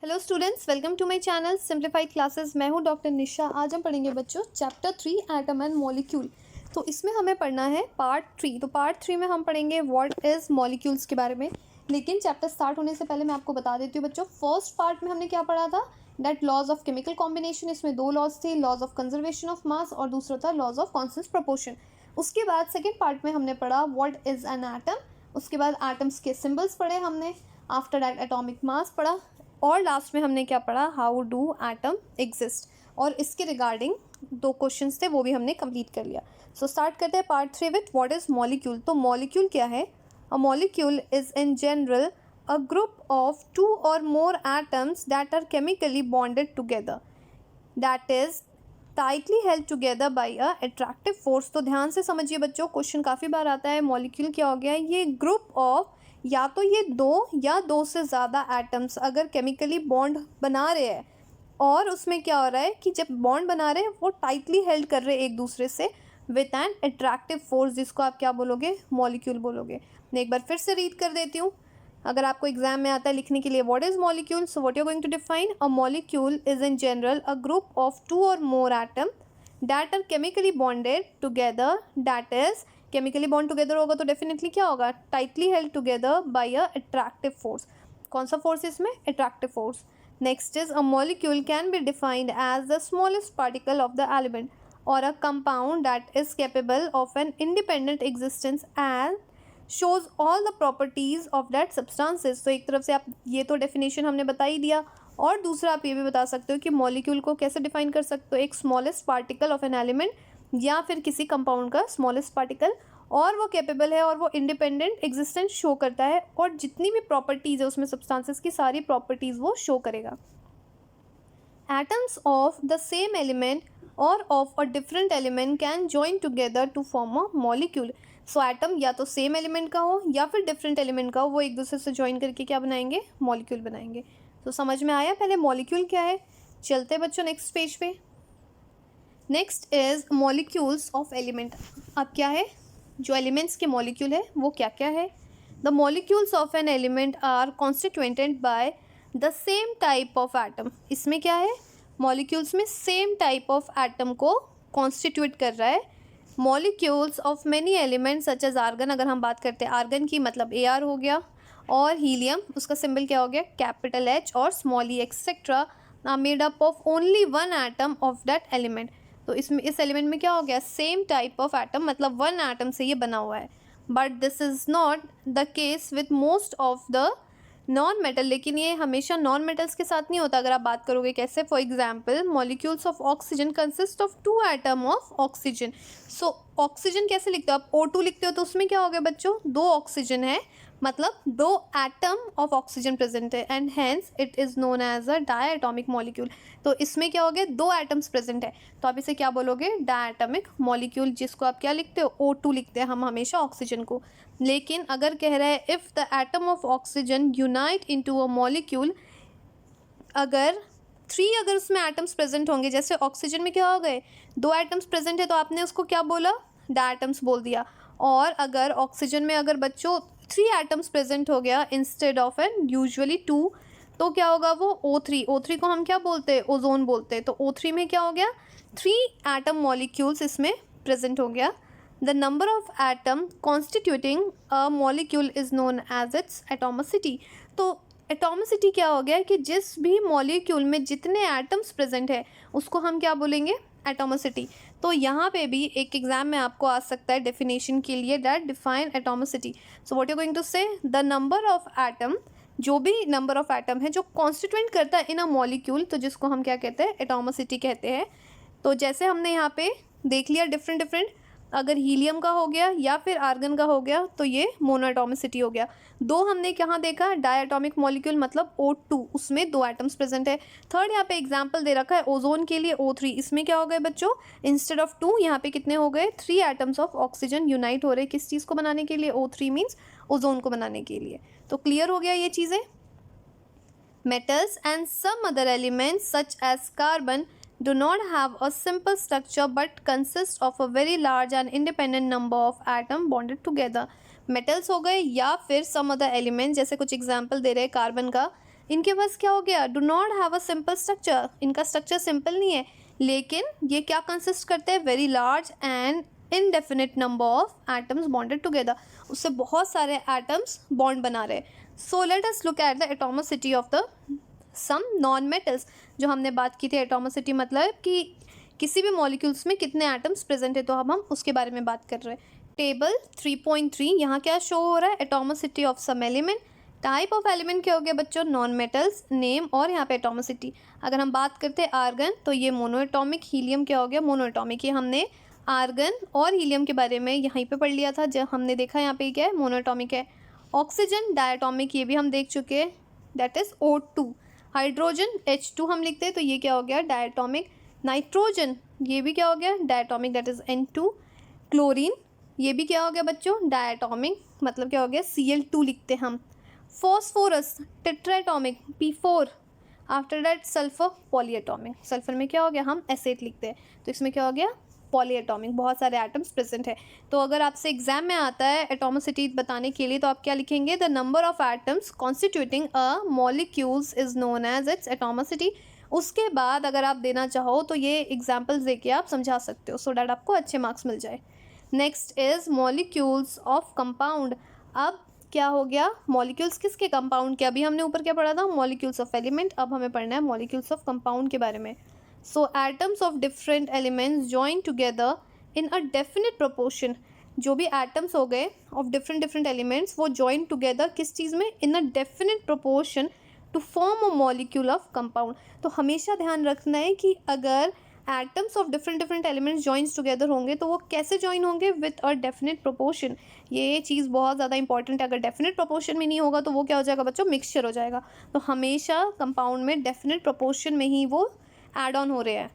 Hello students, welcome to my channel simplified classes. मैं हूं doctor निशा। आज हम पढ़ेंगे बच्चों चैप्टर 3 एटम एंड मॉलिक्यूल। तो इसमें हमें पढ़ना है पार्ट 3। तो पार्ट 3 में हम पढ़ेंगे व्हाट इज़ मॉलिक्यूल्स के बारे में। लेकिन चैप्टर स्टार्ट होने से पहले मैं आपको बता देती हूँ बच्चों, फर्स्ट पार्ट में हमने क्या पढ़ा था, that laws of chemical combination. इसमें दो लॉज थे, laws of conservation of mass और दूसरा था लॉज ऑफ कॉन्स्टेंट प्रोपोर्शन। उसके बाद सेकेंड पार्ट में हमने पढ़ा व्हाट इज़ एन एटम। उसके बाद एटम्स के सिम्बल्स पढ़े हमने, आफ्टर दैट एटॉमिक मास पढ़ा, और लास्ट में हमने क्या पढ़ा, हाउ डू एटम एग्जिस्ट। और इसके रिगार्डिंग दो क्वेश्चंस थे, वो भी हमने कंप्लीट कर लिया। सो स्टार्ट करते हैं part 3 with what is molecule. तो मॉलिक्यूल क्या है? A molecule is in general a group of 2 और more atoms that are chemically bonded together, that is tightly held together by a attractive force. तो ध्यान से समझिए बच्चों, क्वेश्चन काफ़ी बार आता है। मॉलिक्यूल क्या हो गया? ये ग्रुप ऑफ, या तो ये दो या दो से ज़्यादा एटम्स अगर केमिकली बॉन्ड बना रहे हैं, और उसमें क्या हो रहा है कि जब बॉन्ड बना रहे हैं वो टाइटली हेल्ड कर रहे हैं एक दूसरे से विथ एन अट्रैक्टिव फोर्स, जिसको आप क्या बोलोगे? मॉलिक्यूल बोलोगे। मैं एक बार फिर से रीड कर देती हूँ, अगर आपको एग्जाम में आता है लिखने के लिए what is molecule. So what you are going to define, a molecule is in general a group of 2 और more atom that are chemically bonded together, that is chemically bond together होगा तो definitely क्या होगा? Tightly held together by a attractive force. कौन सा force इसमें? Attractive force. Next is a molecule can be defined as the smallest particle of the element और a compound that is capable of an independent existence and shows all the properties of that substances. तो एक तरफ से आप ये तो definition हमने बता ही दिया, और दूसरा आप ये भी बता सकते हो कि मॉलिक्यूल को कैसे डिफाइन कर सकते हो, एक smallest particle of an element या फिर किसी कंपाउंड का स्मॉलेस्ट पार्टिकल, और वो कैपेबल है और वो इंडिपेंडेंट एग्जिस्टेंस शो करता है, और जितनी भी प्रॉपर्टीज है उसमें सब्सटेंसेस की सारी प्रॉपर्टीज वो शो करेगा। Atoms of the same element or of a different element can join together to form a molecule. So atom या तो सेम एलिमेंट का हो या फिर डिफरेंट एलिमेंट का हो, वो एक दूसरे से ज्वाइन करके क्या बनाएंगे? मॉलिक्यूल बनाएंगे। तो समझ में आया पहले मॉलिक्यूल क्या है? चलते बच्चों नेक्स्ट पेज पे। Next is molecules of element. अब क्या है? जो एलिमेंट्स के मॉलिक्यूल है वो क्या क्या है? The molecules of an element are constituented by the same type of atom. इसमें क्या है? मॉलिक्यूल्स में सेम टाइप ऑफ एटम को कॉन्स्टिट्यूट कर रहा है। Molecules of many elements such as argon, अगर हम बात करते हैं आर्गन की, मतलब Ar हो गया, और हीलियम, उसका सिंबल क्या हो गया? कैपिटल H, और small E etcetera are made up of only one atom of that element. तो इसमें इस एलिमेंट में क्या हो गया? सेम टाइप ऑफ एटम, मतलब वन एटम से ये बना हुआ है। But this is not the case with most of the non metal. लेकिन ये हमेशा नॉन मेटल्स के साथ नहीं होता। अगर आप बात करोगे कैसे, for example molecules of oxygen consist of 2 atom of oxygen. So oxygen कैसे लिखते हो आप? O2 लिखते हो, तो उसमें क्या हो गया बच्चों? 2 ऑक्सीजन है, मतलब 2 एटम ऑफ ऑक्सीजन प्रेजेंट है, and hence it is known as a diatomic molecule. तो इसमें क्या हो गया? 2 एटम्स प्रेजेंट है, तो आप इसे क्या बोलोगे? डायटोमिक मॉलिक्यूल, जिसको आप क्या लिखते हो? O2 लिखते हैं हम हमेशा ऑक्सीजन को। लेकिन अगर कह रहा है if the atom of oxygen unite into a molecule, अगर 3 अगर उसमें एटम्स प्रेजेंट होंगे, जैसे ऑक्सीजन में क्या हो गए? 2 एटम्स प्रेजेंट है, तो आपने उसको क्या बोला? डायटम्स बोल दिया। और अगर ऑक्सीजन में अगर बच्चों 3 एटम्स प्रेजेंट हो गया इंस्टेड ऑफ एन यूजुअली 2, तो क्या होगा? वो O3। O3 को हम क्या बोलते हैं? ओजोन बोलते हैं। तो O3 में क्या हो गया? 3 एटम मॉलिक्यूल्स इसमें प्रेजेंट हो गया। The number of atom constituting a molecule is known as its atomicity. तो एटॉमिसिटी क्या हो गया कि जिस भी मॉलिक्यूल में जितने एटम्स प्रेजेंट है उसको हम क्या बोलेंगे? एटॉमिसिटी। तो यहाँ पे भी एक एग्जाम में आपको आ सकता है डेफिनेशन के लिए, that define atomicity. So what you going to say, the number of atom, जो भी नंबर ऑफ एटम है जो कॉन्स्टिट्यूएंट करता है इन अ मॉलिक्यूल, तो जिसको हम क्या कहते हैं? एटॉमिसिटी कहते हैं। तो जैसे हमने यहाँ पे देख लिया डिफरेंट डिफरेंट, अगर हीलियम का हो गया या फिर आर्गन का हो गया तो ये मोनोएटॉमिसिटी हो गया। 2 हमने कहाँ देखा? डायटोमिक मॉलिक्यूल, मतलब O2, उसमें 2 एटम्स प्रेजेंट है। थर्ड यहाँ पे एग्जांपल दे रखा है ओजोन के लिए O3, इसमें क्या हो गए बच्चों? इंस्टेड ऑफ 2 यहाँ पे कितने हो गए? 3 एटम्स ऑफ ऑक्सीजन यूनाइट हो रहे किस चीज़ को बनाने के लिए? O3 मीन्स ओजोन को बनाने के लिए। तो क्लियर हो गया ये चीज़ें। Metals and some other elements such as carbon do not have a simple structure but consist of a very large and independent number of atoms bonded together. Metals हो गए या फिर some other elements, जैसे कुछ example दे रहे हैं carbon का, इनके पास क्या हो गया, do not have a simple structure, इनका स्ट्रक्चर सिंपल नहीं है, लेकिन ये क्या कंसिस्ट करते हैं, very large and indefinite number of atoms bonded together, उससे बहुत सारे एटम्स बॉन्ड बना रहे हैं। So let us look at the atomicity of the some non metals, जो हमने बात की थी एटॉमिसिटी मतलब कि किसी भी मॉलिक्यूल्स में कितने एटम्स प्रेजेंट है, तो अब हम उसके बारे में बात कर रहे हैं। टेबल 3.3 यहाँ क्या शो हो रहा है, atomicity of some element, type of element क्या हो गया बच्चों, नॉन मेटल्स, नेम, और यहाँ पे एटॉमिसिटी। अगर हम बात करते हैं आर्गन तो ये मोनोएटॉमिक, हीलियम क्या हो गया, मोनोएटॉमिक। ये हमने आर्गन और हीलियम के बारे में यहीं पे पढ़ लिया था, जब हमने देखा यहाँ पे क्या है, मोनोएटॉमिक है। ऑक्सीजन डायटॉमिक, ये भी हम देख चुके हैं, that is O2। Hydrogen H2 हम लिखते हैं, तो ये क्या हो गया, डायटॉमिक। नाइट्रोजन ये भी क्या हो गया, diatomic, that is N2। Chlorine ये भी क्या हो गया बच्चों, डायटॉमिक, मतलब क्या हो गया, Cl2 लिखते हैं हम। Phosphorus tetratomic, P4। After that sulphur polyatomic, sulphur में क्या हो गया, हम S8 लिखते हैं, तो इसमें क्या हो गया, पॉलीएटॉमिक, बहुत सारे एटम्स प्रेजेंट है। तो अगर आपसे एग्जाम में आता है एटॉमिसिटी बताने के लिए, तो आप क्या लिखेंगे, the number of atoms constituting a molecules is known as its atomicity. उसके बाद अगर आप देना चाहो तो ये एग्जाम्पल्स देके आप समझा सकते हो, सो डैट आपको अच्छे मार्क्स मिल जाए। Next is molecules of compound. अब क्या हो गया, मॉलिक्यूल्स किसके, कंपाउंड के। अभी हमने ऊपर क्या पढ़ा था, मॉलिक्यूल्स ऑफ एलिमेंट, अब हमें पढ़ना है मॉलिक्यूल्स ऑफ कंपाउंड के बारे में। So atoms of different elements join together in a definite proportion, जो भी एटम्स हो गए ऑफ डिफरेंट एलिमेंट्स, वो जॉइन टुगेदर किस चीज़ में, in a definite proportion to form a molecule of compound. तो हमेशा ध्यान रखना है कि अगर atoms of different elements joins together होंगे तो वो कैसे जॉइन होंगे, विद अ डेफिनेट प्रोपोर्शन। ये चीज़ बहुत ज़्यादा इंपॉर्टेंट है, अगर डेफिनेट प्रोपोर्शन में नहीं होगा तो वो क्या हो जाएगा बच्चों, मिक्सचर हो जाएगा। तो हमेशा कंपाउंड में डेफिनेट प्रोपोर्शन में ही वो ऐड ऑन हो रहे हैं।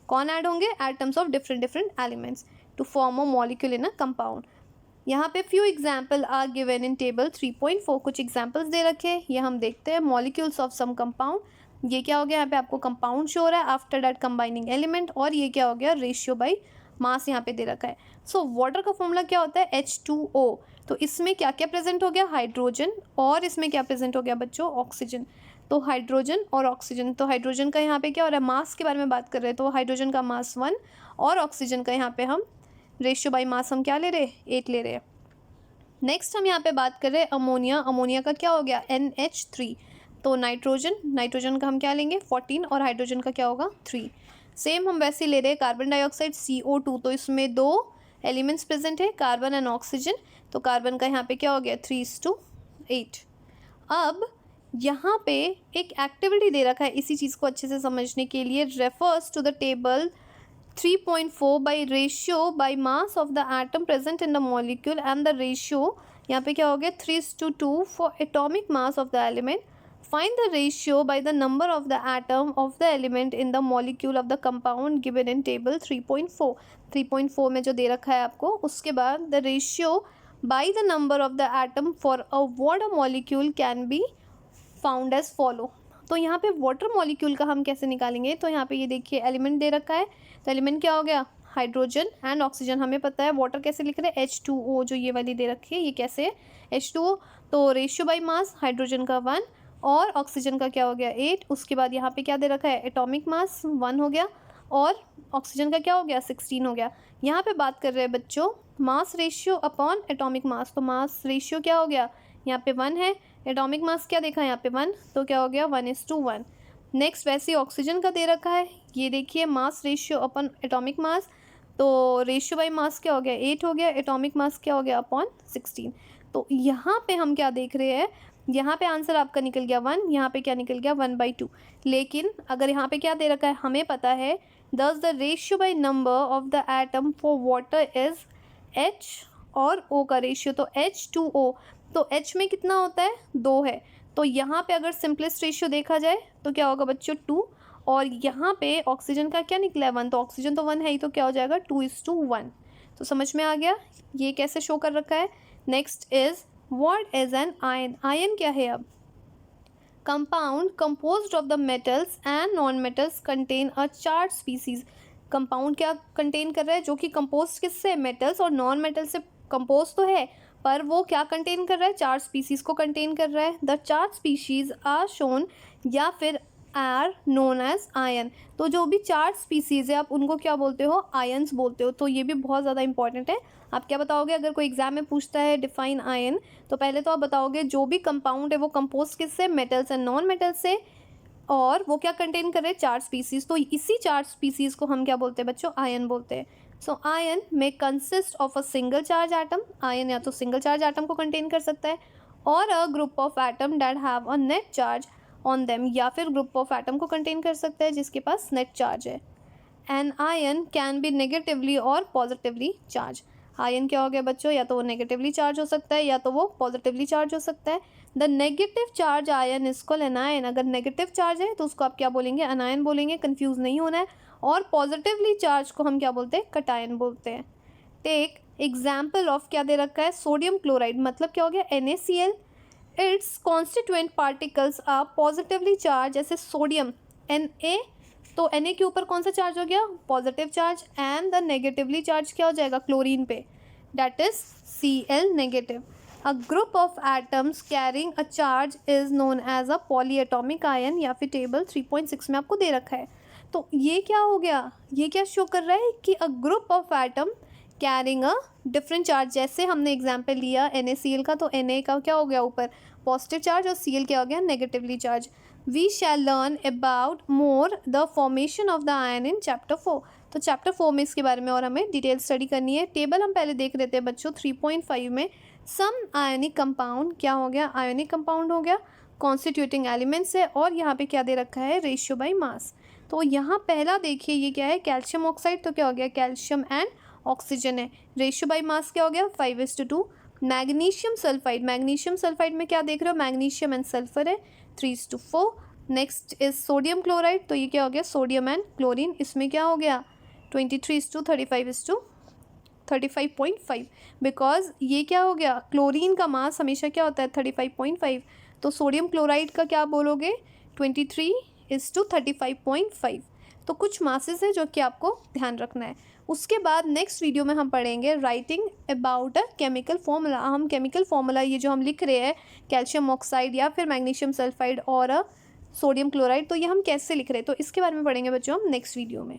कौन ऐड होंगे, atoms of different elements to form a molecule in a compound. यहाँ पे few example are given in table 3.4, कुछ एग्जाम्पल्स दे रखे हैं, ये हम देखते हैं। मॉलिक्यूल्स ऑफ सम कंपाउंड, ये क्या हो गया, यहाँ पे आपको कंपाउंड शो हो रहा है, आफ्टर दैट कंबाइनिंग एलिमेंट, और ये क्या हो गया, रेशियो बाई मास यहाँ पे दे रखा है। सो वाटर का फॉर्मूला क्या होता है, H2O। तो इसमें क्या क्या प्रेजेंट हो गया, हाइड्रोजन, और इसमें क्या प्रेजेंट हो गया बच्चों, ऑक्सीजन। तो हाइड्रोजन और ऑक्सीजन, तो हाइड्रोजन का यहाँ पे क्या हो रहा है, मास के बारे में बात कर रहे हैं, तो हाइड्रोजन का मास 1 और ऑक्सीजन का यहाँ पे हम रेशियो बाई मास हम क्या ले रहे हैं, 8 ले रहे हैं। नेक्स्ट हम यहाँ पे बात कर रहे हैं अमोनिया, अमोनिया का क्या हो गया, NH3। तो नाइट्रोजन का हम क्या लेंगे 14, और हाइड्रोजन का क्या होगा 3। सेम हम वैसे ले रहे हैं कार्बन डाइऑक्साइड CO2, तो इसमें 2 एलिमेंट्स प्रेजेंट है, कार्बन एंड ऑक्सीजन, तो कार्बन का यहाँ पे क्या हो गया 3:8। अब यहाँ पे एक एक्टिविटी दे रखा है, इसी चीज़ को अच्छे से समझने के लिए, refers to the table 3.4 by ratio by mass of the atom present in the molecule, and the ratio यहाँ पे क्या हो गया 3:2 for atomic mass of the element. Find the ratio by the number of the atom of the element in the molecule of the compound given in table 3.4. 3.4 में जो दे रखा है आपको, उसके बाद the ratio by the number of the atom for a water molecule can be found as follow. तो यहाँ पे वाटर मॉलिक्यूल का हम कैसे निकालेंगे, तो यहाँ पे ये देखिए एलिमेंट दे रखा है, तो एलिमेंट क्या हो गया, हाइड्रोजन एंड ऑक्सीजन, हमें पता है। वाटर कैसे लिख रहे हैं, H2O, जो ये वाली दे रखी है, ये कैसे है H2O। तो रेशियो बाई मास, हाइड्रोजन का 1 और ऑक्सीजन का क्या हो गया 8। उसके बाद यहाँ पे क्या दे रखा है, एटॉमिक मास 1 हो गया, और ऑक्सीजन का क्या हो गया 16 हो गया। यहाँ पे बात कर रहे हैं बच्चों mass ratio upon atomic mass, तो मास रेशियो क्या हो गया, यहाँ पे 1 है, एटॉमिक मास क्या देखा है यहाँ पे 1, तो क्या हो गया 1:1। नेक्स्ट वैसे ऑक्सीजन का दे रखा है, ये देखिए mass ratio upon atomic mass, तो रेशियो बाई मास क्या हो गया 8 हो गया, एटॉमिक मास क्या हो गया अपॉन 16। तो यहाँ पे हम क्या देख रहे हैं, यहाँ पे आंसर आपका निकल गया 1, यहाँ पे क्या निकल गया 1/2। लेकिन अगर यहाँ पे क्या दे रखा है, हमें पता है दस the ratio by number of the atom for water is H और O का रेशियो, तो H2O, तो H में कितना होता है 2 है, तो यहाँ पे अगर सिंपलेस्ट रेशियो देखा जाए तो क्या होगा बच्चों 2, और यहाँ पे ऑक्सीजन का क्या निकला है 1, तो ऑक्सीजन तो 1 है ही, तो क्या हो जाएगा 2:1। तो समझ में आ गया ये कैसे शो कर रखा है। Next is what is an ion, ion क्या है। अब compound composed of the metals and non metals contain a charge species, compound क्या कंटेन कर रहा है, जो कि कंपोज किससे, मेटल्स और नॉन मेटल से कंपोज तो है, पर वो क्या कंटेन कर रहा है, 4 स्पीसीज़ को कंटेन कर रहा है। द 4 स्पीशीज़ आर शोन या फिर आर नोन एज आयन। तो जो भी 4 स्पीसीज़ है आप उनको क्या बोलते हो, आयन्स बोलते हो। तो ये भी बहुत ज़्यादा इंपॉर्टेंट है। आप क्या बताओगे अगर कोई एग्जाम में पूछता है डिफाइन आयन, तो पहले तो आप बताओगे जो भी कंपाउंड है वो कंपोज किससे, मेटल्स एंड नॉन मेटल्स से, और वो क्या कंटेन कर रहे हैं, 4 स्पीसीज़। तो इसी 4 स्पीसीज़ को हम क्या बोलते हैं बच्चों, आयन बोलते हैं। सो आयन में consist of a single charge atom. Ion या तो सिंगल चार्ज एटम को कंटेन कर सकता है और a group of atom that have a net charge on them, या फिर ग्रुप ऑफ एटम को कंटेन कर सकता है जिसके पास नेट चार्ज है। An ion can be negatively और पॉजिटिवली चार्ज। आयन क्या हो गया बच्चों, या तो वो नेगेटिवली चार्ज हो सकता है या तो वो पॉजिटिवली चार्ज हो सकता है। The negative charge ion is called anion. अगर नेगेटिव चार्ज है तो उसको आप क्या बोलेंगे, अनायन बोलेंगे, कंफ्यूज नहीं होना है। और पॉजिटिवली चार्ज को हम क्या बोलते हैं, कटायन बोलते हैं। टेक एग्जाम्पल ऑफ, क्या दे रखा है, सोडियम क्लोराइड, मतलब क्या हो गया, NaCl। Its constituent particles are positively charge, जैसे सोडियम Na, तो Na के ऊपर कौन सा चार्ज हो गया, positive charge. And the negatively charge क्या हो जाएगा, क्लोरीन पे, that is Cl negative. A group of atoms carrying a charge is known as a polyatomic ion, या फिर टेबल 3.6 में आपको दे रखा है। तो ये क्या हो गया, ये क्या शो कर रहा है कि अ group of atom carrying a different charge. जैसे हमने एग्जाम्पल लिया NaCl का, तो Na का क्या हो गया ऊपर पॉजिटिव चार्ज और Cl क्या हो गया negatively charge. We shall learn about more the formation of the ion in chapter 4। तो चैप्टर 4 में इसके बारे में और हमें डिटेल स्टडी करनी है। टेबल हम पहले देख लेते हैं बच्चों 3.5 में। सम आयनिक कंपाउंड, क्या हो गया, आयनिक कंपाउंड हो गया, कॉन्स्टिट्यूटिंग एलिमेंट्स है, और यहाँ पे क्या दे रखा है, रेशियो बाई मास। तो यहाँ पहला देखिए ये क्या है, कैल्शियम ऑक्साइड, तो क्या हो गया, कैल्शियम एंड ऑक्सीजन है। रेशियो बाई मास क्या हो गया, 5:2। मैग्नीशियम सल्फाइड, मैग्नीशियम सल्फाइड में क्या देख रहे हो, मैग्नीशियम एंड सल्फर है, 3:4। नेक्स्ट इज सोडियम क्लोराइड, तो ये क्या हो गया, सोडियम एंड क्लोरीन, इसमें क्या हो गया, 23:35:35.5, बिकॉज ये क्या हो गया, क्लोरीन का मास हमेशा क्या होता है, 35.5। तो सोडियम क्लोराइड का क्या बोलोगे, 23:35.5। तो कुछ मासेस है जो कि आपको ध्यान रखना है। उसके बाद नेक्स्ट वीडियो में हम पढ़ेंगे writing about a chemical formula. हम केमिकल फॉर्मूला ये जो हम लिख रहे हैं, कैल्शियम ऑक्साइड या फिर मैग्नीशियम सल्फाइड और सोडियम क्लोराइड, तो ये हम कैसे लिख रहे हैं, तो इसके बारे में पढ़ेंगे बच्चों हम नेक्स्ट वीडियो में।